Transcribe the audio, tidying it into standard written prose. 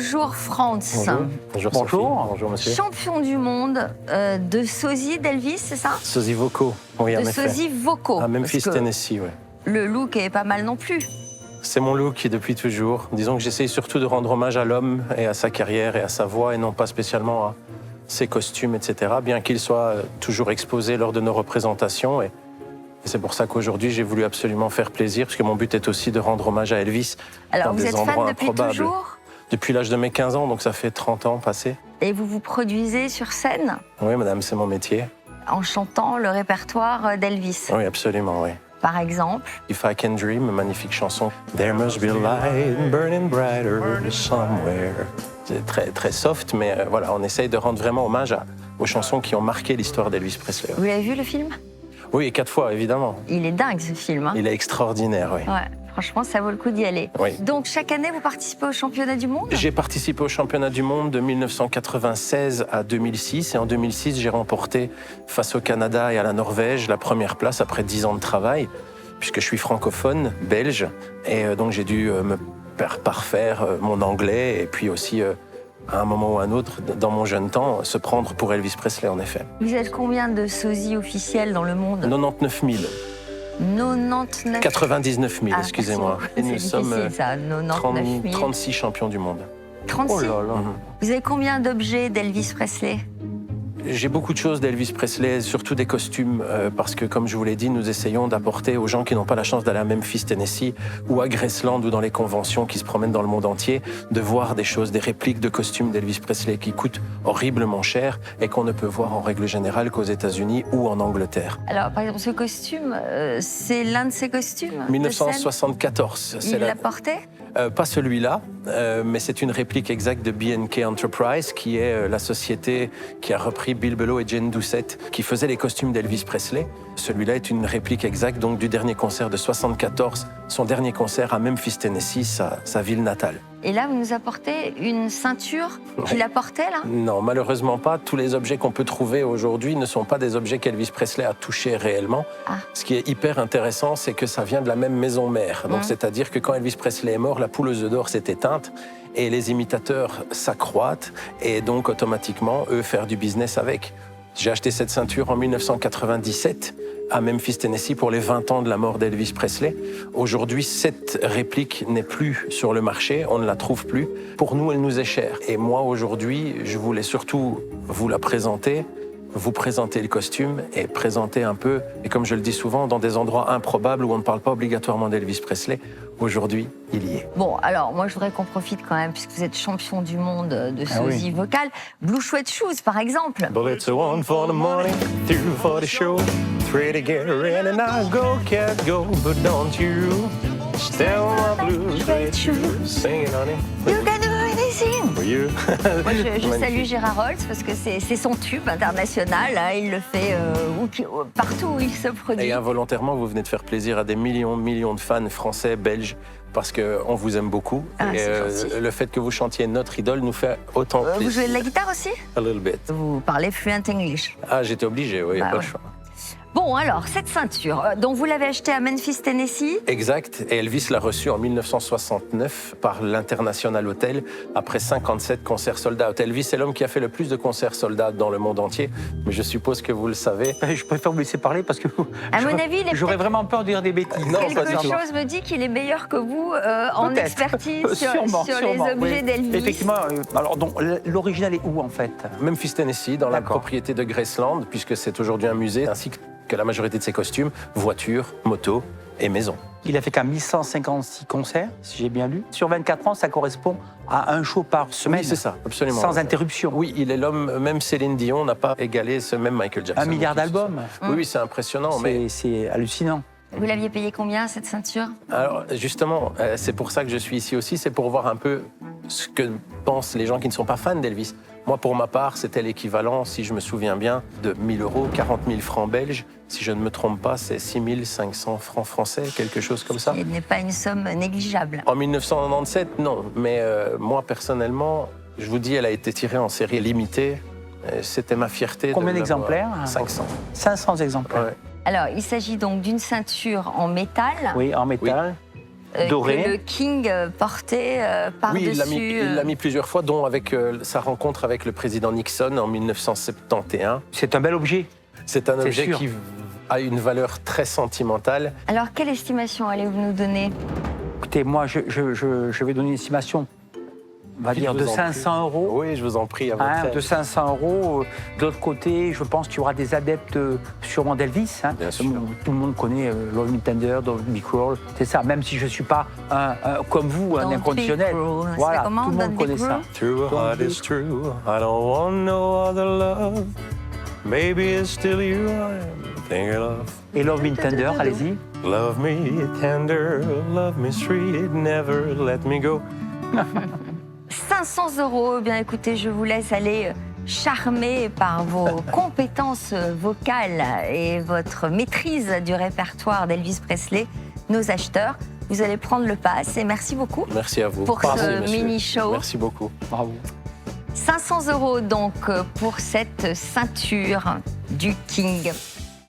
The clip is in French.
Bonjour Franz. Bonjour. Bonjour Sophie. Bonjour monsieur. Champion du monde de sosie d'Elvis, c'est ça? Sosie vocaux, oui en De effet. sosie vocaux. À Memphis, Tennessee, oui. Le look est pas mal non plus. C'est mon look depuis toujours. Disons que j'essaye surtout de rendre hommage à l'homme et à sa carrière et à sa voix et non pas spécialement à ses costumes, etc. Bien qu'il soit toujours exposé lors de nos représentations. Et c'est pour ça qu'aujourd'hui, j'ai voulu absolument faire plaisir, parce que mon but est aussi de rendre hommage à Elvis. Alors, dans vous des êtes fan endroits depuis improbables. toujours? Depuis l'âge de mes 15 ans, donc ça fait 30 ans passés. Et vous vous produisez sur scène Oui, madame, c'est mon métier. en chantant le répertoire d'Elvis. Oui, absolument, oui. Par exemple, If I Can Dream, magnifique chanson. There must be a light burning brighter somewhere. C'est très, très soft, mais voilà, on essaye de rendre vraiment hommage aux chansons qui ont marqué l'histoire d'Elvis Presley. vous avez vu le film? Oui, 4 fois, évidemment. Il est dingue ce film. Hein. Il est extraordinaire, oui. Ouais, franchement, ça vaut le coup d'y aller. Oui. Donc, chaque année, vous participez au championnat du monde? J'ai participé au championnat du monde de 1996 à 2006. Et en 2006, j'ai remporté, face au Canada et à la Norvège, la première place après 10 ans de travail, puisque je suis francophone, belge. Et donc, j'ai dû me parfaire mon anglais et puis aussi, à un moment ou à un autre, dans mon jeune temps, se prendre pour Elvis Presley, en effet. Vous êtes combien de sosies officiels dans le monde? 99 000. 99 99 000, Ah, excusez-moi. merci Et beaucoup. nous C'est sommes difficile, ça, 99 000. 36 champions du monde. 36. Oh là là. Vous avez combien d'objets d'Elvis Presley? J'ai beaucoup de choses d'Elvis Presley, surtout des costumes, parce que, comme je vous l'ai dit, nous essayons d'apporter aux gens qui n'ont pas la chance d'aller à Memphis, Tennessee, ou à Graceland, ou dans les conventions qui se promènent dans le monde entier, de voir des choses, des répliques de costumes d'Elvis Presley qui coûtent horriblement cher et qu'on ne peut voir en règle générale qu'aux États-Unis ou en Angleterre. Alors, par exemple, ce costume, c'est l'un de ses costumes de 1974, scène c'est Il l'a porté? Pas celui-là, mais c'est une réplique exacte de B&K Enterprise, qui est la société qui a repris Bill Bellow et Jane Doucette, qui faisaient les costumes d'Elvis Presley. Celui-là est une réplique exacte donc du dernier concert de 74, son dernier concert à Memphis, Tennessee, sa ville natale. Et là, vous nous apportez une ceinture qu'il a portée, là? Non, malheureusement pas. Tous les objets qu'on peut trouver aujourd'hui ne sont pas des objets qu'Elvis Presley a touchés réellement. Ah. Ce qui est hyper intéressant, c'est que ça vient de la même maison mère. Donc, c'est-à-dire que quand Elvis Presley est mort, la poule aux œufs d'or s'est éteinte et les imitateurs s'accroîtent et donc automatiquement, eux, faire du business avec. J'ai acheté cette ceinture en 1997 à Memphis, Tennessee, pour les 20 ans de la mort d'Elvis Presley. Aujourd'hui, cette réplique n'est plus sur le marché, on ne la trouve plus. Pour nous, elle nous est chère. Et moi, aujourd'hui, je voulais surtout vous la présenter, vous présenter le costume et présenter un peu, et comme je le dis souvent, dans des endroits improbables où on ne parle pas obligatoirement d'Elvis Presley. Aujourd'hui, il y est. Bon, alors, moi, je voudrais qu'on profite quand même, puisque vous êtes champion du monde de sosie vocale. Blue Sweat Shoes, par exemple. Bullets are one for the morning, two for the show. Three to get ready and I go, cat go, but don't you stay on my blue suede shoes. Sing it, honey. You can do anything. For you. Moi, je salue Gérard Holtz parce que c'est son tube international. Hein, il le fait partout où il se produit. Et involontairement, vous venez de faire plaisir à des millions de fans français, belges, parce qu'on vous aime beaucoup. Ah, et c'est gentil. le fait que vous chantiez notre idole nous fait autant plaisir. Vous jouez de la guitare aussi? A little bit. Vous parlez fluent English. Ah, j'étais obligé, oui, Bah pas ouais. le choix. Bon, alors, cette ceinture, dont vous l'avez achetée à Memphis, Tennessee. Exact. Et Elvis l'a reçue en 1969 par l'International Hotel, après 57 concerts sold out. Elvis est l'homme qui a fait le plus de concerts sold out dans le monde entier, mais je suppose que vous le savez. Je préfère vous laisser parler parce que À mon avis, il est j'aurais peut-être- vraiment peur de dire des bêtises. Non, pas Quelque du tout. chose me dit qu'il est meilleur que vous en Peut-être. expertise sur Sûrement, les sûrement, objets oui. d'Elvis. Effectivement. Alors, donc, l'original est où en fait? Memphis, Tennessee, dans la D'accord. propriété de Graceland, puisque c'est aujourd'hui un musée, ainsi que la majorité de ses costumes, voitures, motos et maisons. Il a fait qu'à 1156 concerts, si j'ai bien lu. Sur 24 ans, ça correspond à un show par semaine. Oui, c'est ça, absolument. Sans interruption. Oui, il est l'homme, même Céline Dion n'a pas égalé ce même Michael Jackson. 1 milliard d'albums. Oui, oui, c'est impressionnant. Mais C'est hallucinant. Vous l'aviez payé combien, cette ceinture? alors, justement, c'est pour ça que je suis ici aussi, c'est pour voir un peu ce que pensent les gens qui ne sont pas fans d'Elvis. Moi, pour ma part, c'était l'équivalent, si je me souviens bien, de 1 000 euros, 40 000 francs belges. Si je ne me trompe pas, c'est 6 500 francs français, quelque chose comme ça. Ce n'est pas une somme négligeable. En 1997, non. Mais moi, personnellement, je vous dis, elle a été tirée en série limitée. C'était ma fierté. Combien de l'avoir. d'exemplaires? 500. 500 exemplaires. Ouais. Alors, il s'agit donc d'une ceinture en métal. Oui, en métal. doré. que le King portait par-dessus. Oui, il l'a mis plusieurs fois, dont avec sa rencontre avec le président Nixon en 1971. C'est un bel objet. C'est un C'est objet sûr. qui a une valeur très sentimentale. Alors, quelle estimation allez-vous nous donner? Écoutez, moi, je vais donner une estimation, on va dire, Je de vous en 500 prie. euros. Oui, je vous en prie, à votre Hein, aise. de 500 euros. De l'autre côté, je pense qu'il y aura des adeptes sûrement d'Elvis. Hein. Bien sûr. Tout le monde connaît Love Me Tender, Don't Be Cruel. C'est ça, même si je ne suis pas comme vous, un Don't be inconditionnel. cruel. Voilà, C'est comment, tout le monde Don't be connaît ça. cruel? True, a heart is true. I don't want no other love. Maybe it's still you I'm thinking of. Et Love Me Tender, allez-y. Love me tender, love me sweet, never let me go. 500 euros. Eh bien, écoutez, je vous laisse aller charmer par vos compétences vocales et votre maîtrise du répertoire d'Elvis Presley, nos acheteurs. Vous allez prendre le pass et merci beaucoup Merci à vous. pour Merci, ce messieurs. mini-show. Merci beaucoup. Bravo. 500 euros donc pour cette ceinture du King.